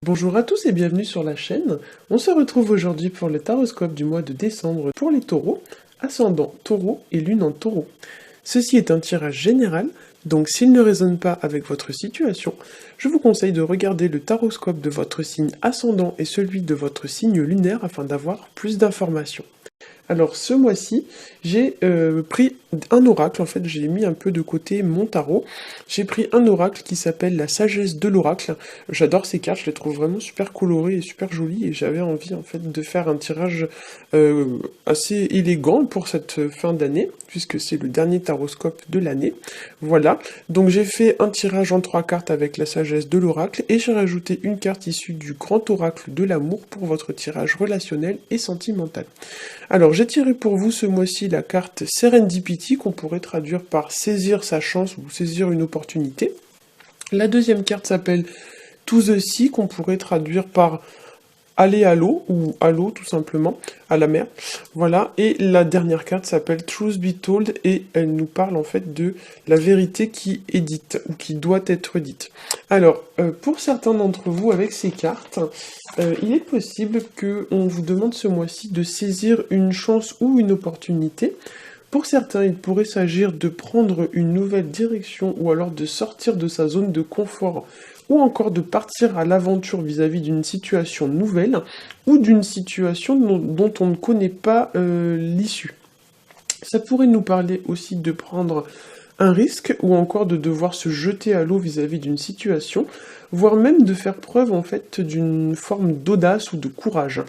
Bonjour à tous et bienvenue sur la chaîne. On se retrouve aujourd'hui pour le taroscope du mois de décembre pour les taureaux, ascendant taureau et lune en taureau. Ceci est un tirage général, donc s'il ne résonne pas avec votre situation, je vous conseille de regarder le taroscope de votre signe ascendant et celui de votre signe lunaire afin d'avoir plus d'informations. Alors ce mois-ci, j'ai pris un oracle, en fait j'ai mis un peu de côté mon tarot. J'ai pris un oracle qui s'appelle la sagesse de l'oracle. J'adore ces cartes, je les trouve vraiment super colorées et super jolies et j'avais envie en fait de faire un tirage assez élégant pour cette fin d'année, puisque c'est le dernier taroscope de l'année. Voilà, donc j'ai fait un tirage en 3 cartes avec la sagesse de l'oracle et j'ai rajouté une carte issue du grand oracle de l'amour pour votre tirage relationnel et sentimental. Alors, j'ai tiré pour vous ce mois-ci la carte Serendipity, qu'on pourrait traduire par saisir sa chance ou saisir une opportunité. La deuxième carte s'appelle To the Sea, qu'on pourrait traduire par aller à l'eau, ou à l'eau tout simplement, à la mer. Voilà, et la dernière carte s'appelle Truth Be Told, et elle nous parle en fait de la vérité qui est dite, ou qui doit être dite. Alors, pour certains d'entre vous, avec ces cartes, il est possible qu'on vous demande ce mois-ci de saisir une chance ou une opportunité. Pour certains, il pourrait s'agir de prendre une nouvelle direction ou alors de sortir de sa zone de confort ou encore de partir à l'aventure vis-à-vis d'une situation nouvelle ou d'une situation dont on ne connaît pas l'issue. Ça pourrait nous parler aussi de prendre un risque ou encore de devoir se jeter à l'eau vis-à-vis d'une situation, voire même de faire preuve en fait d'une forme d'audace ou de courage.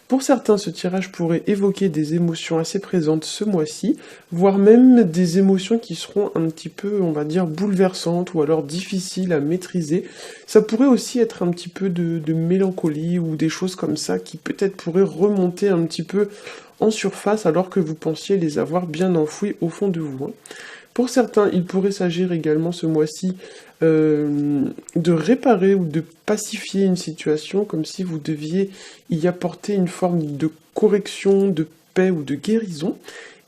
Pour certains, ce tirage pourrait évoquer des émotions assez présentes ce mois-ci, voire même des émotions qui seront un petit peu, on va dire, bouleversantes ou alors difficiles à maîtriser. Ça pourrait aussi être un petit peu de mélancolie ou des choses comme ça qui peut-être pourraient remonter un petit peu en surface alors que vous pensiez les avoir bien enfouis au fond de vous. Pour certains, il pourrait s'agir également ce mois-ci de réparer ou de pacifier une situation comme si vous deviez y apporter une forme de correction, de paix ou de guérison.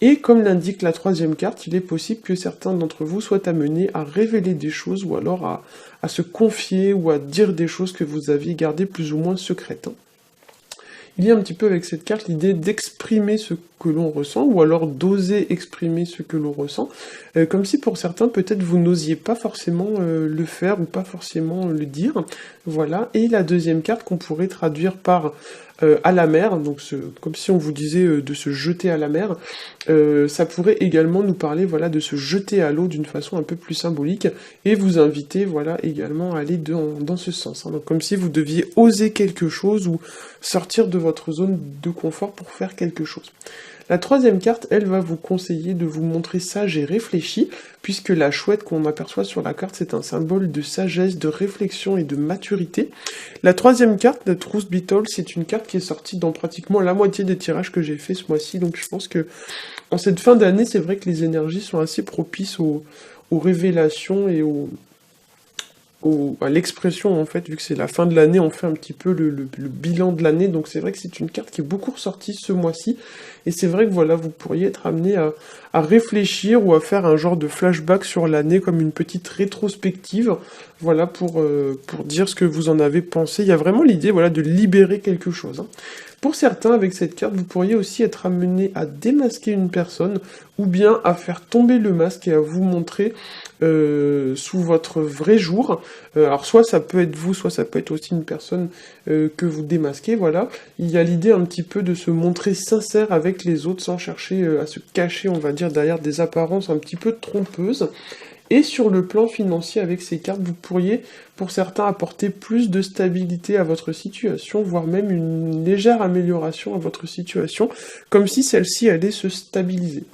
Et comme l'indique la troisième carte, il est possible que certains d'entre vous soient amenés à révéler des choses ou alors à se confier ou à dire des choses que vous aviez gardées plus ou moins secrètes. Il y a un petit peu avec cette carte l'idée d'exprimer ce que l'on ressent, ou alors d'oser exprimer ce que l'on ressent, comme si pour certains peut-être vous n'osiez pas forcément le faire ou pas forcément le dire. Voilà, et la deuxième carte qu'on pourrait traduire par à la mer, donc comme si on vous disait de se jeter à la mer, ça pourrait également nous parler voilà, de se jeter à l'eau d'une façon un peu plus symbolique, et vous inviter voilà, également à aller dans ce sens. Donc comme si vous deviez oser quelque chose ou sortir de votre zone de confort pour faire quelque chose. La troisième carte, elle, va vous conseiller de vous montrer sage et réfléchi, puisque la chouette qu'on aperçoit sur la carte, c'est un symbole de sagesse, de réflexion et de maturité. La troisième carte, la Truth Be Told, c'est une carte qui est sortie dans pratiquement la moitié des tirages que j'ai fait ce mois-ci, donc je pense que en cette fin d'année, c'est vrai que les énergies sont assez propices aux révélations et à l'expression en fait, vu que c'est la fin de l'année, on fait un petit peu le bilan de l'année, donc c'est vrai que c'est une carte qui est beaucoup ressortie ce mois-ci, et c'est vrai que voilà, vous pourriez être amené à réfléchir ou à faire un genre de flashback sur l'année comme une petite rétrospective, voilà, pour dire ce que vous en avez pensé. Il y a vraiment l'idée voilà, de libérer quelque chose. Pour certains, avec cette carte, vous pourriez aussi être amené à démasquer une personne, ou bien à faire tomber le masque et à vous montrer sous votre vrai jour. Alors soit ça peut être vous, soit ça peut être aussi une personne que vous démasquez, voilà. Il y a l'idée un petit peu de se montrer sincère avec les autres sans chercher à se cacher, on va dire, derrière des apparences un petit peu trompeuses. Et sur le plan financier, avec ces cartes, vous pourriez, pour certains, apporter plus de stabilité à votre situation, voire même une légère amélioration à votre situation, comme si celle-ci allait se stabiliser.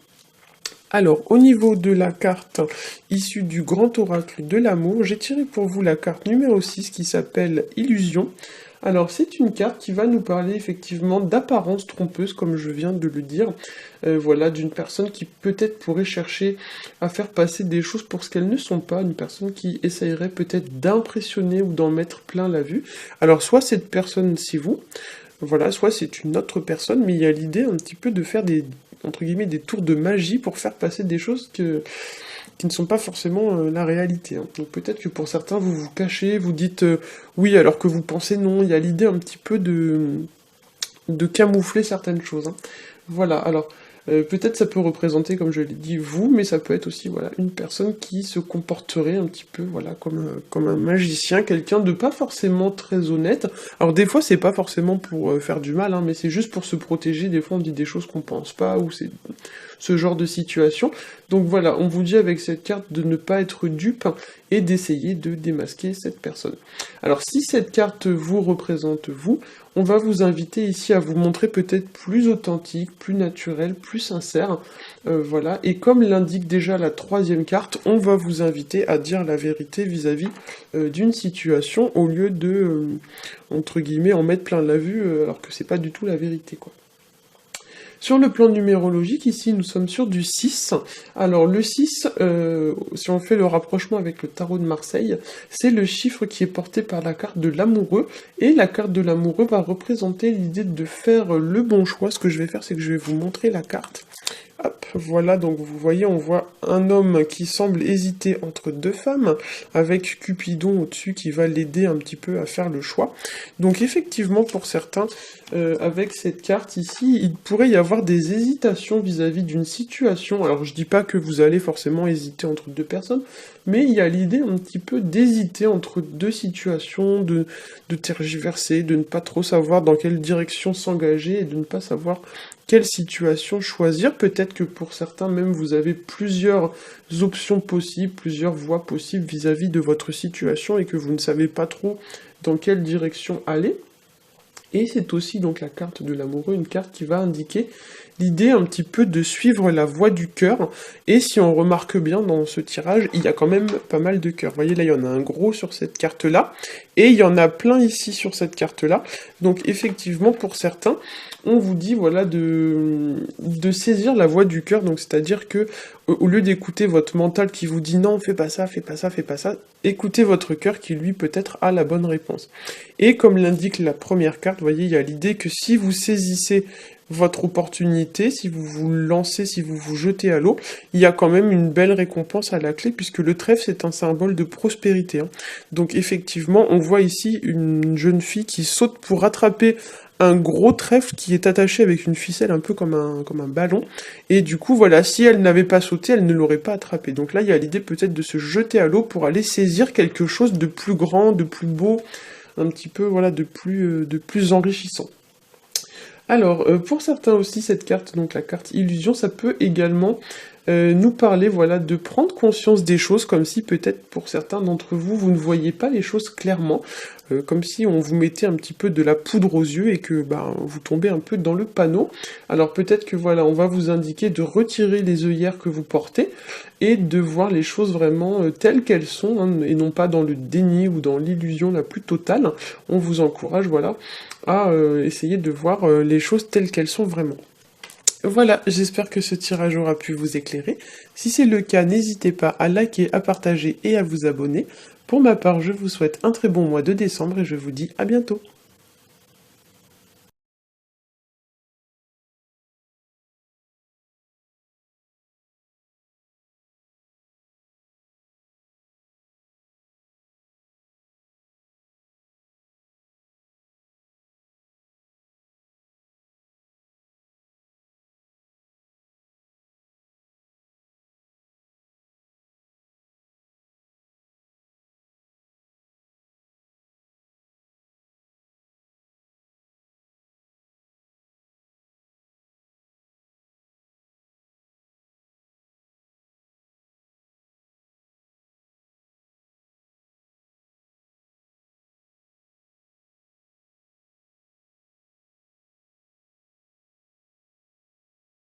Alors, au niveau de la carte issue du grand oracle de l'amour, j'ai tiré pour vous la carte numéro 6 qui s'appelle Illusion. Alors, c'est une carte qui va nous parler effectivement d'apparence trompeuse, comme je viens de le dire. Voilà, d'une personne qui peut-être pourrait chercher à faire passer des choses pour ce qu'elles ne sont pas, une personne qui essayerait peut-être d'impressionner ou d'en mettre plein la vue. Alors, soit cette personne, c'est vous, voilà, soit c'est une autre personne, mais il y a l'idée un petit peu de faire entre guillemets, des tours de magie pour faire passer des choses qui ne sont pas forcément la réalité, hein. Donc peut-être que pour certains, vous vous cachez, vous dites oui alors que vous pensez non, il y a l'idée un petit peu de camoufler certaines choses, hein. Voilà, alors peut-être ça peut représenter, comme je l'ai dit, vous, mais ça peut être aussi, voilà, une personne qui se comporterait un petit peu, voilà, comme un magicien, quelqu'un de pas forcément très honnête. Alors des fois, c'est pas forcément pour faire du mal, hein, mais c'est juste pour se protéger, des fois on dit des choses qu'on pense pas, ou c'est ce genre de situation. Donc voilà, on vous dit avec cette carte de ne pas être dupe, hein, et d'essayer de démasquer cette personne. Alors si cette carte vous représente vous, on va vous inviter ici à vous montrer peut-être plus authentique, plus naturel, plus sincère, voilà, et comme l'indique déjà la troisième carte, on va vous inviter à dire la vérité vis-à-vis d'une situation, au lieu de, entre guillemets, en mettre plein la vue, alors que c'est pas du tout la vérité, quoi. Sur le plan numérologique, ici, nous sommes sur du 6. Alors, le 6, si on fait le rapprochement avec le tarot de Marseille, c'est le chiffre qui est porté par la carte de l'amoureux, et la carte de l'amoureux va représenter l'idée de faire le bon choix. Ce que je vais faire, c'est que je vais vous montrer la carte. Hop, voilà, donc vous voyez, on voit un homme qui semble hésiter entre deux femmes, avec Cupidon au-dessus qui va l'aider un petit peu à faire le choix. Donc effectivement, pour certains, avec cette carte ici, il pourrait y avoir des hésitations vis-à-vis d'une situation. Alors je dis pas que vous allez forcément hésiter entre deux personnes, mais il y a l'idée un petit peu d'hésiter entre deux situations, de tergiverser, de ne pas trop savoir dans quelle direction s'engager, et de ne pas savoir quelle situation choisir. Peut-être que pour certains même vous avez plusieurs options possibles, plusieurs voies possibles vis-à-vis de votre situation, et que vous ne savez pas trop dans quelle direction aller. Et c'est aussi donc la carte de l'amoureux, une carte qui va indiquer l'idée un petit peu de suivre la voie du cœur. Et si on remarque bien dans ce tirage, il y a quand même pas mal de cœurs. Vous voyez là, il y en a un gros sur cette carte-là, et il y en a plein ici sur cette carte-là. Donc effectivement, pour certains, on vous dit voilà de saisir la voie du cœur, donc c'est-à-dire que au lieu d'écouter votre mental qui vous dit non, fais pas ça, fais pas ça, fais pas ça, écoutez votre cœur qui lui peut-être a la bonne réponse. Et comme l'indique la première carte, vous voyez, il y a l'idée que si vous saisissez votre opportunité, si vous vous lancez, si vous vous jetez à l'eau, il y a quand même une belle récompense à la clé, puisque le trèfle c'est un symbole de prospérité, hein. Donc effectivement, on voit ici une jeune fille qui saute pour rattraper un gros trèfle qui est attaché avec une ficelle un peu comme un ballon, et du coup voilà, si elle n'avait pas sauté, elle ne l'aurait pas attrapé. Donc là il y a l'idée peut-être de se jeter à l'eau pour aller saisir quelque chose de plus grand, de plus beau, un petit peu voilà de plus enrichissant. Alors, pour certains aussi, cette carte, donc la carte illusion, ça peut également nous parler, voilà, de prendre conscience des choses, comme si peut-être pour certains d'entre vous, vous ne voyez pas les choses clairement, comme si on vous mettait un petit peu de la poudre aux yeux et que bah, vous tombez un peu dans le panneau. Alors peut-être que voilà, on va vous indiquer de retirer les œillères que vous portez et de voir les choses vraiment telles qu'elles sont, hein, et non pas dans le déni ou dans l'illusion la plus totale. On vous encourage, voilà, à essayer de voir les choses telles qu'elles sont vraiment. Voilà, j'espère que ce tirage aura pu vous éclairer. Si c'est le cas, n'hésitez pas à liker, à partager et à vous abonner. Pour ma part, je vous souhaite un très bon mois de décembre et je vous dis à bientôt.